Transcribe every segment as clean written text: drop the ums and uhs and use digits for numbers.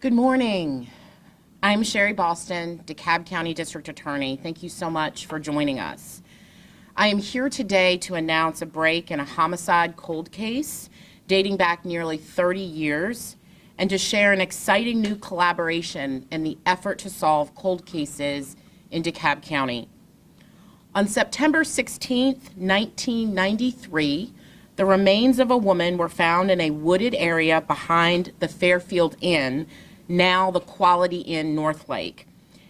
Good morning. I'm Sherry Boston, DeKalb County District Attorney. Thank you so much for joining us. I am here today to announce a break in a homicide cold case dating back nearly 30 years and to share an exciting new collaboration in the effort to solve cold cases in DeKalb County. On September 16, 1993, the remains of a woman were found in a wooded area behind the Fairfield Inn, now the Quality Inn North Lake,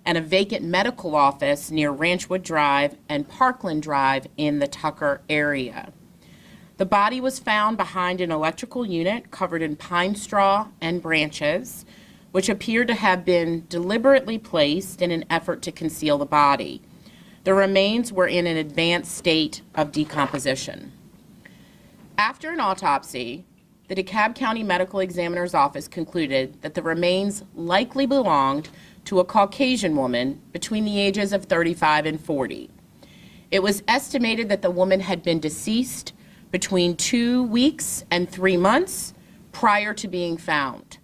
and a vacant medical office near Ranchwood Drive and Parkland Drive in the Tucker area. The body was found behind an electrical unit covered in pine straw and branches, which appeared to have been deliberately placed in an effort to conceal the body. The remains were in an advanced state of decomposition. After an autopsy, the DeKalb County Medical Examiner's Office concluded that the remains likely belonged to a Caucasian woman between the ages of 35 and 40. It was estimated that the woman had been deceased between 2 weeks and 3 months prior to being found.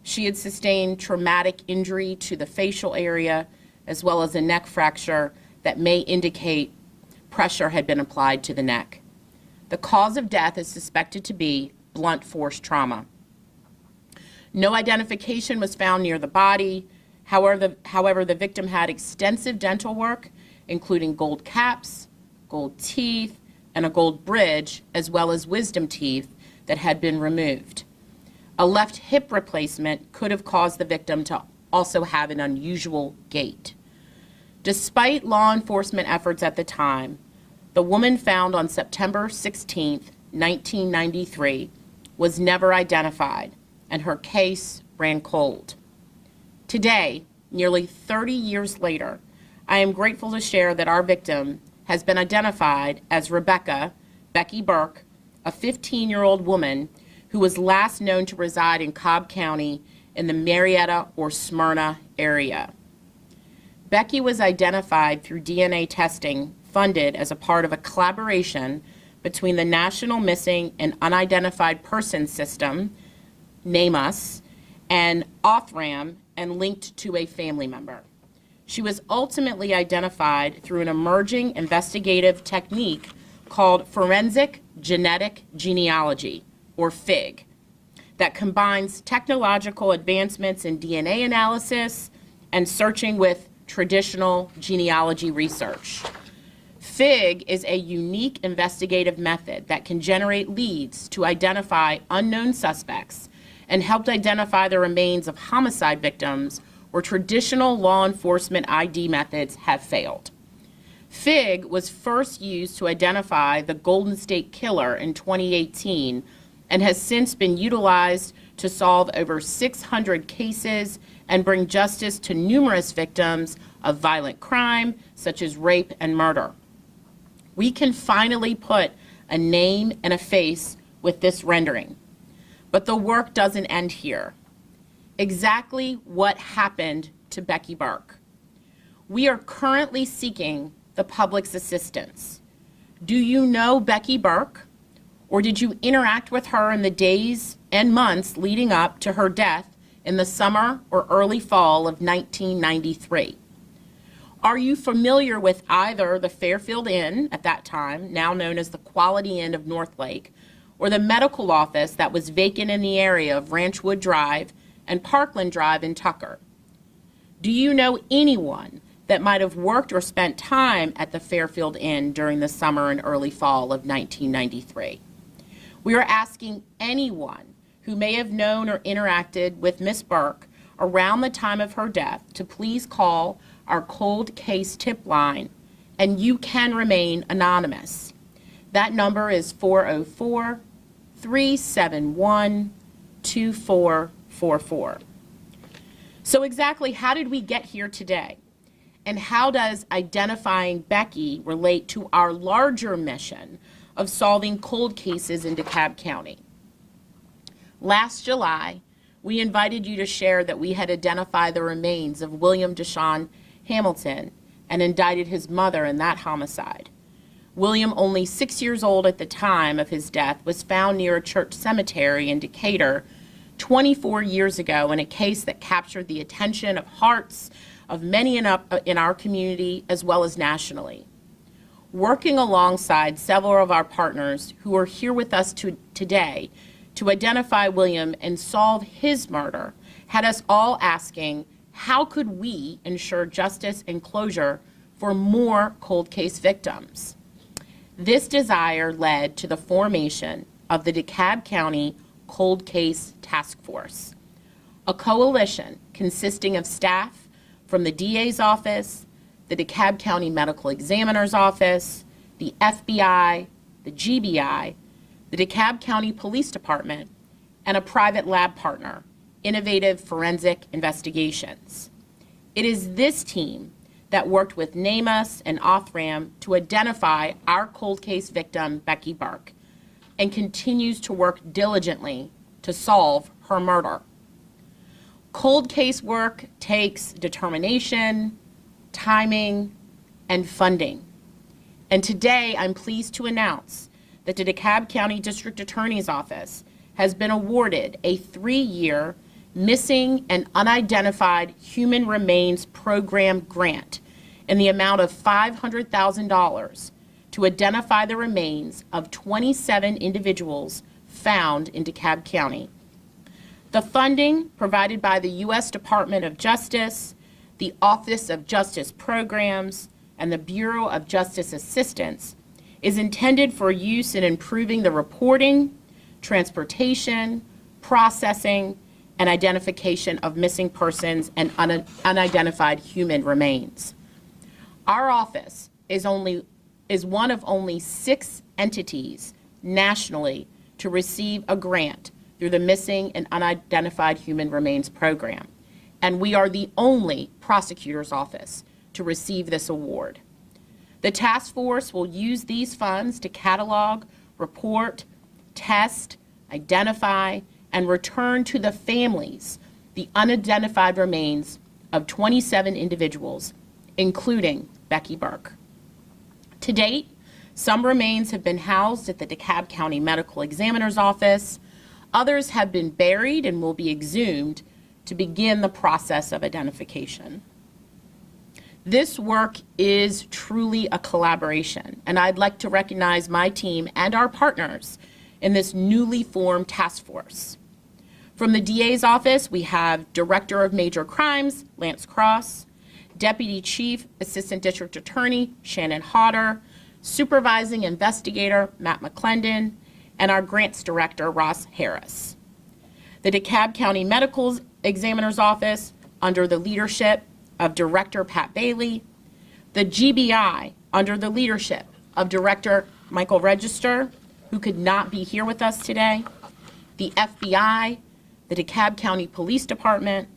She had sustained traumatic injury to the facial area as well as a neck fracture that may indicate pressure had been applied to the neck. The cause of death is suspected to be blunt force trauma. No identification was found near the body. However, the victim had extensive dental work, including gold caps, gold teeth, and a gold bridge, as well as wisdom teeth that had been removed. A left hip replacement could have caused the victim to also have an unusual gait. Despite law enforcement efforts at the time, the woman found on September 16, 1993, was never identified, and her case ran cold. Today, nearly 30 years later, I am grateful to share that our victim has been identified as Becky Burke, a 15-year-old woman who was last known to reside in Cobb County in the Marietta or Smyrna area. Becky was identified through DNA testing funded as a part of a collaboration between the National Missing and Unidentified Persons System, NamUs, and Othram, and linked to a family member. She was ultimately identified through an emerging investigative technique called forensic genetic genealogy, or FIG, that combines technological advancements in DNA analysis and searching with traditional genealogy research. FIG is a unique investigative method that can generate leads to identify unknown suspects and helped identify the remains of homicide victims where traditional law enforcement ID methods have failed. FIG was first used to identify the Golden State Killer in 2018 and has since been utilized to solve over 600 cases and bring justice to numerous victims of violent crime, such as rape and murder. We can finally put a name and a face with this rendering. But the work doesn't end here. Exactly what happened to Becky Burke? We are currently seeking the public's assistance. Do you know Becky Burke? Or did you interact with her in the days and months leading up to her death in the summer or early fall of 1993? Are you familiar with either the Fairfield Inn at that time, now known as the Quality Inn of North Lake, or the medical office that was vacant in the area of Ranchwood Drive and Parkland Drive in Tucker? Do you know anyone that might have worked or spent time at the Fairfield Inn during the summer and early fall of 1993? We are asking anyone who may have known or interacted with Miss Burke around the time of her death to please call our cold case tip line, and you can remain anonymous. That number is 404-371-2444. So exactly how did we get here today? And how does identifying Becky relate to our larger mission of solving cold cases in DeKalb County? Last July, we invited you to share that we had identified the remains of William Deshaun Hamilton and indicted his mother in that homicide. William, only 6 years old at the time of his death, was found near a church cemetery in Decatur 24 years ago in a case that captured the attention of hearts of many in our community as well as nationally. Working alongside several of our partners who are here with us today to identify William and solve his murder had us all asking, how could we ensure justice and closure for more cold case victims? This desire led to the formation of the DeKalb County Cold Case Task Force, a coalition consisting of staff from the DA's office, the DeKalb County Medical Examiner's Office, the FBI, the GBI, the DeKalb County Police Department, and a private lab partner, Innovative Forensic Investigations. It is this team that worked with NamUs and Othram to identify our cold case victim, Becky Burke, and continues to work diligently to solve her murder. Cold case work takes determination, timing, and funding. And today, I'm pleased to announce that the DeKalb County District Attorney's Office has been awarded a 3-year Missing and Unidentified Human Remains Program grant in the amount of $500,000 to identify the remains of 27 individuals found in DeKalb County. The funding provided by the U.S. Department of Justice, the Office of Justice Programs, and the Bureau of Justice Assistance is intended for use in improving the reporting, transportation, processing, and identification of missing persons and unidentified human remains. Our office is one of only 6 entities nationally to receive a grant through the Missing and Unidentified Human Remains Program, and we are the only prosecutor's office to receive this award. The task force will use these funds to catalog, report, test, identify, and return to the families the unidentified remains of 27 individuals, including Becky Burke. To date, some remains have been housed at the DeKalb County Medical Examiner's Office. Others have been buried and will be exhumed to begin the process of identification. This work is truly a collaboration, and I'd like to recognize my team and our partners in this newly formed task force. From the DA's office, we have Director of Major Crimes, Lance Cross, Deputy Chief Assistant District Attorney, Shannon Hodder, Supervising Investigator, Matt McClendon, and our Grants Director, Ross Harris. The DeKalb County Medical Examiner's Office, under the leadership of Director Pat Bailey, the GBI, under the leadership of Director Michael Register, who could not be here with us today, the FBI, the DeKalb County Police Department,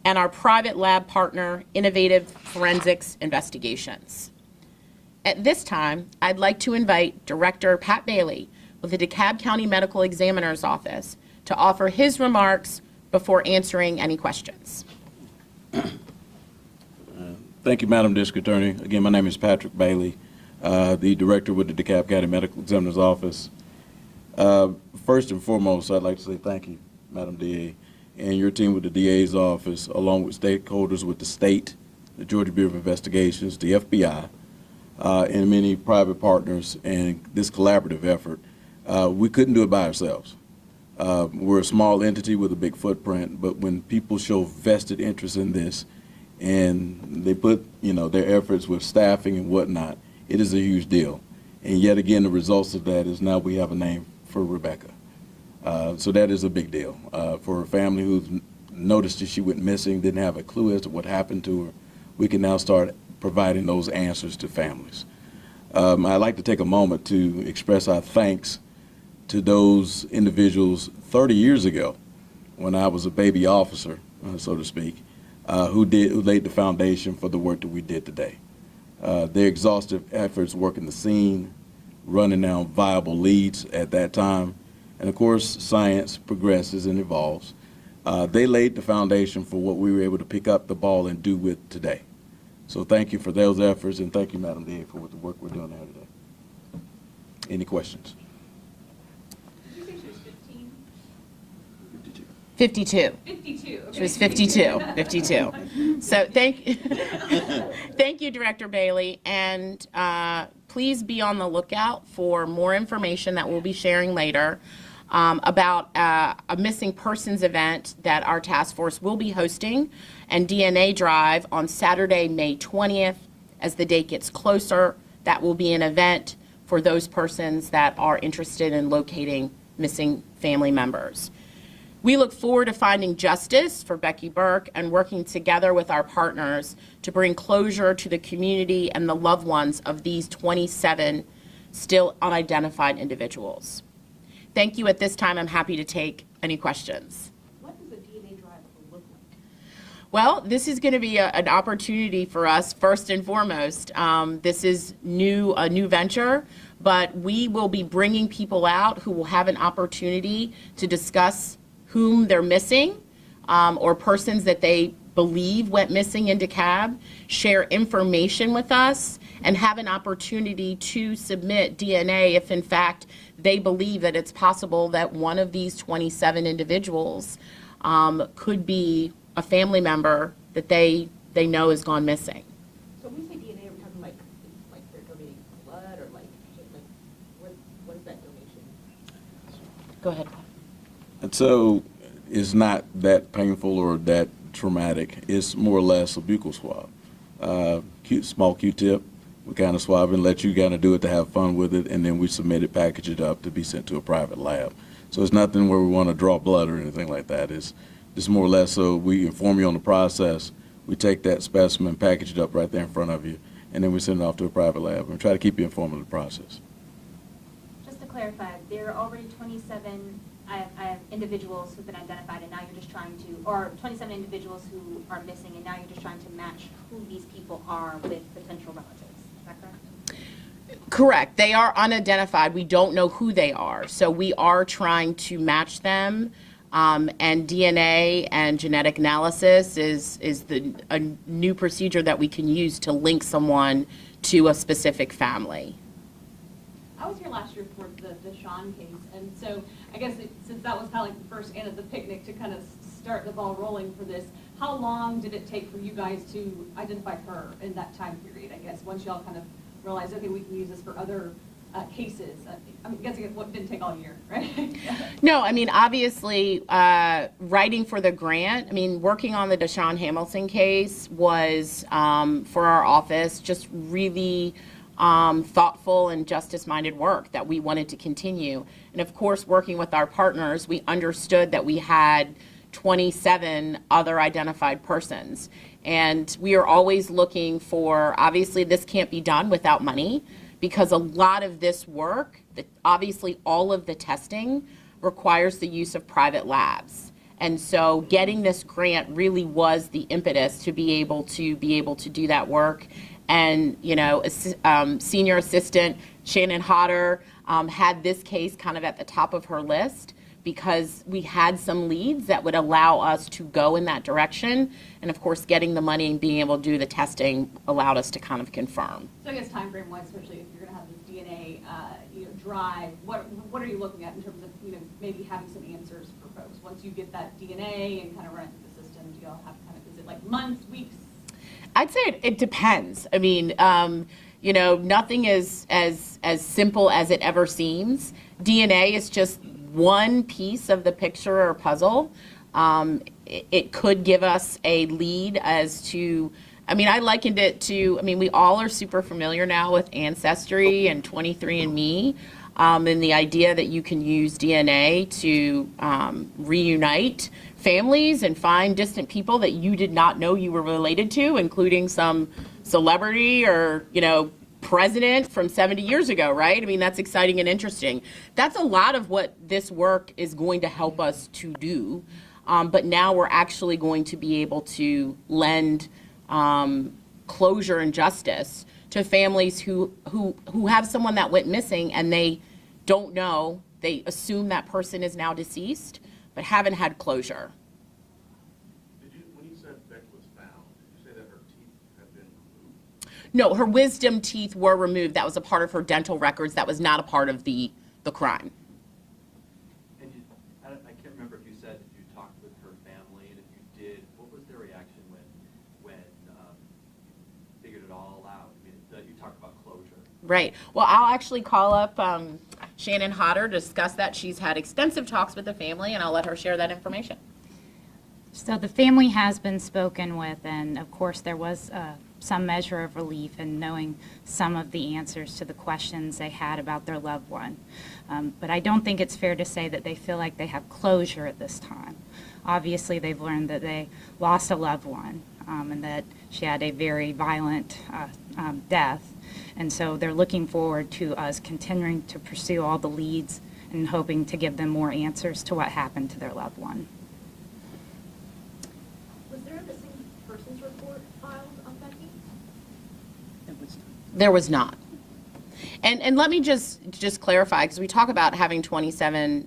and our private lab partner, Innovative Forensics Investigations. At this time, I'd like to invite Director Pat Bailey with the DeKalb County Medical Examiner's Office to offer his remarks before answering any questions. Thank you, Madam District Attorney. Again, my name is Patrick Bailey, the Director with the DeKalb County Medical Examiner's Office. First and foremost, I'd like to say thank you, Madam DA, and your team with the DA's office, along with stakeholders with the state, the Georgia Bureau of Investigations, the FBI, and many private partners, and this collaborative effort. We couldn't do it by ourselves. We're a small entity with a big footprint, but when people show vested interest in this and they put, their efforts with staffing and whatnot, it is a huge deal. And yet again, the results of that is now we have a name for Rebecca. So that is a big deal. For a family who's noticed that she went missing, didn't have a clue as to what happened to her, we can now start providing those answers to families. I'd like to take a moment to express our thanks to those individuals 30 years ago, when I was a baby officer, so to speak, who laid the foundation for the work that we did today. Their exhaustive efforts working the scene, running down viable leads at that time, and of course, science progresses and evolves. They laid the foundation for what we were able to pick up the ball and do with today. So thank you for those efforts, and thank you, Madam DA, for the work we're doing here today. Any questions? Did you say she was 15? 52. 52. 52. Okay. She was 52. 52. So thank you, Director Bailey, and please be on the lookout for more information that we'll be sharing later about a missing persons event that our task force will be hosting and DNA drive on Saturday, May 20th. As the date gets closer, that will be an event for those persons that are interested in locating missing family members. We look forward to finding justice for Becky Burke and working together with our partners to bring closure to the community and the loved ones of these 27 still unidentified individuals. Thank you. At this time, I'm happy to take any questions. What does a DNA drive look like? Well, this is going to be an opportunity for us, first and foremost. This is a new venture, but we will be bringing people out who will have an opportunity to discuss whom they're missing, or persons that they believe went missing in DeKalb, share information with us, and have an opportunity to submit DNA if in fact they believe that it's possible that one of these 27 individuals could be a family member that they know has gone missing. So when we say DNA, are we talking like they're donating blood, or like what is that donation? Go ahead. And so it's not that painful or that traumatic. It's more or less a buccal swab. Small Q-tip. We kind of swab and let you kind of do it to have fun with it, and then we submit it, package it up to be sent to a private lab. So it's nothing where we want to draw blood or anything like that. It's more or less so we inform you on the process. We take that specimen, package it up right there in front of you, and then we send it off to a private lab and try to keep you informed of the process. Just to clarify, there are already 27 I have individuals who've been identified, and now you're just trying to, or 27 individuals who are missing, and now you're just trying to match who these people are with potential relatives. Is that correct? Correct. They are unidentified. We don't know who they are. So we are trying to match them. And DNA and genetic analysis is a new procedure that we can use to link someone to a specific family. I was here last year for the Deshaun case, and so I guess since that was kind of like the first end of the picnic to kind of start the ball rolling for this, how long did it take for you guys to identify her in that time period, I guess, once y'all kind of realized, okay, we can use this for other cases? I'm guessing it didn't take all year, right? No, I mean, obviously, writing for the grant, I mean, working on the Deshaun Hamilton case was, for our office, just really thoughtful and justice-minded work that we wanted to continue. And of course, working with our partners, we understood that we had 27 other identified persons. And we are always looking for, obviously, this can't be done without money, because a lot of this work, obviously all of the testing, requires the use of private labs. And so getting this grant really was the impetus to be able to do that work. And, you know, Senior Assistant Shannon Hodder had this case kind of at the top of her list because we had some leads that would allow us to go in that direction. And of course, getting the money and being able to do the testing allowed us to kind of confirm. So I guess time frame wise, especially if you're going to have this DNA drive, what are you looking at in terms of maybe having some answers for folks once you get that DNA and kind of run it through the system? Do y'all have kind of, is it like months, weeks? I'd say it depends. I mean, nothing is as simple as it ever seems. DNA is just one piece of the picture or puzzle. It could give us a lead as to, I mean, I likened it to, I mean, we all are super familiar now with Ancestry and 23andMe, and the idea that you can use DNA to reunite families and find distant people that you did not know you were related to, including some celebrity or, president from 70 years ago, right? I mean, that's exciting and interesting. That's a lot of what this work is going to help us to do. But now we're actually going to be able to lend closure and justice to families who have someone that went missing and they don't know, they assume that person is now deceased, but haven't had closure. When you said Beck was found, did you say that her teeth had been removed? No, her wisdom teeth were removed. That was a part of her dental records. That was not a part of the crime. And I can't remember if you said you talked with Right. Well, I'll actually call up Shannon Hodder to discuss that. She's had extensive talks with the family, and I'll let her share that information. So the family has been spoken with, and of course, there was some measure of relief in knowing some of the answers to the questions they had about their loved one. But I don't think it's fair to say that they feel like they have closure at this time. Obviously, they've learned that they lost a loved one, and that she had a very violent death. And so they're looking forward to us continuing to pursue all the leads and hoping to give them more answers to what happened to their loved one. Was there a missing persons report filed on Becky? There was not. And let me just clarify, because we talk about having 27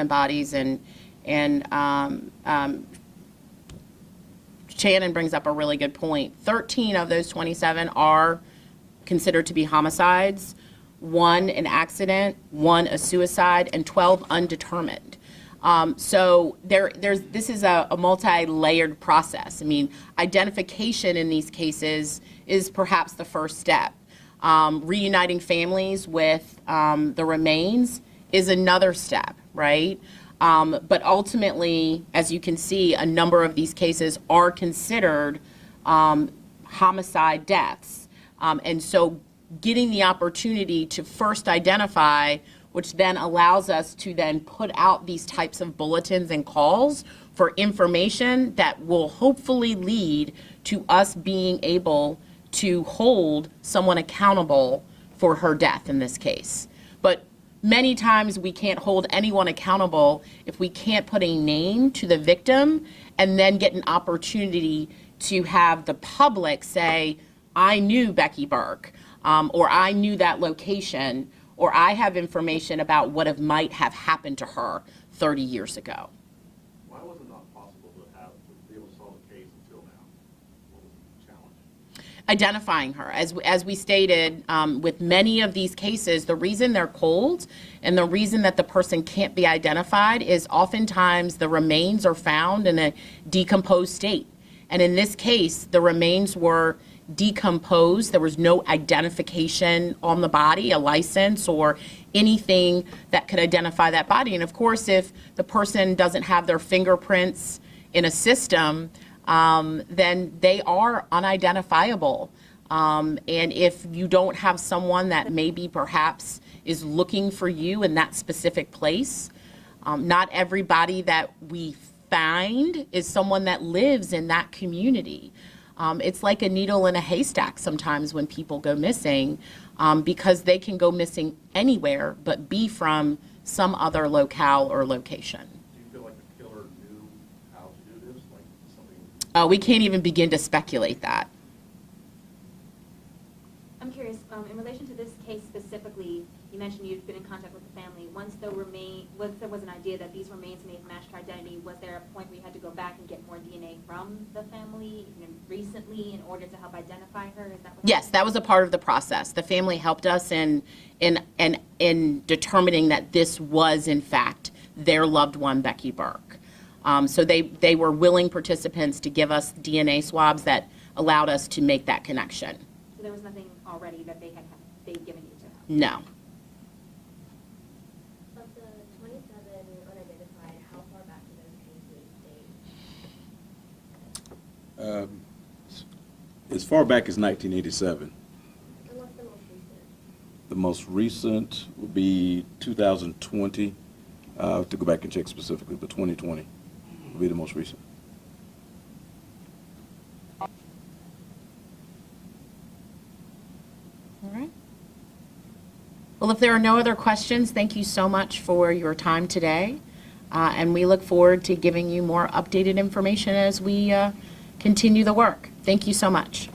bodies, and Shannon brings up a really good point. 13 of those 27 are considered to be homicides, 1 an accident, 1 a suicide, and 12 undetermined. So this is a multi-layered process. I mean, identification in these cases is perhaps the first step. Reuniting families with the remains is another step, right? But ultimately, as you can see, a number of these cases are considered homicide deaths. And so getting the opportunity to first identify, which then allows us to then put out these types of bulletins and calls for information that will hopefully lead to us being able to hold someone accountable for her death in this case. But many times we can't hold anyone accountable if we can't put a name to the victim and then get an opportunity to have the public say, I knew Becky Burke, or I knew that location, or I have information about what might have happened to her 30 years ago. Why was it not possible to be able to solve the case until now? What was the challenge? Identifying her. As we stated, with many of these cases, the reason they're cold and the reason that the person can't be identified is oftentimes the remains are found in a decomposed state. And in this case, the remains were decomposed. There was no identification on the body, a license or anything that could identify that body. And of course, if the person doesn't have their fingerprints in a system, then they are unidentifiable. And if you don't have someone that maybe perhaps is looking for you in that specific place, not everybody that we find is someone that lives in that community. It's like a needle in a haystack sometimes when people go missing, because they can go missing anywhere but be from some other locale or location. Do you feel like the killer knew how to do this? Like something? We can't even begin to speculate that. I'm curious, in relation to this case specifically, you mentioned you'd been in contact with the family. Once there was an idea that these remains may have matched her identity, was there a point where you had to go back and get more DNA from the family recently in order to help identify her? Is that what Yes, that was a part of the process. The family helped us in determining that this was, in fact, their loved one, Becky Burke. So they were willing participants to give us DNA swabs that allowed us to make that connection. So there was nothing already that they'd given you to help? No. Of the 27 unidentified, how far back do those cases date? As far back as 1987. And what's the most recent? The most recent would be 2020. To go back and check specifically, but 2020 will be the most recent. All right. Well, if there are no other questions, thank you so much for your time today. And we look forward to giving you more updated information as we continue the work. Thank you so much.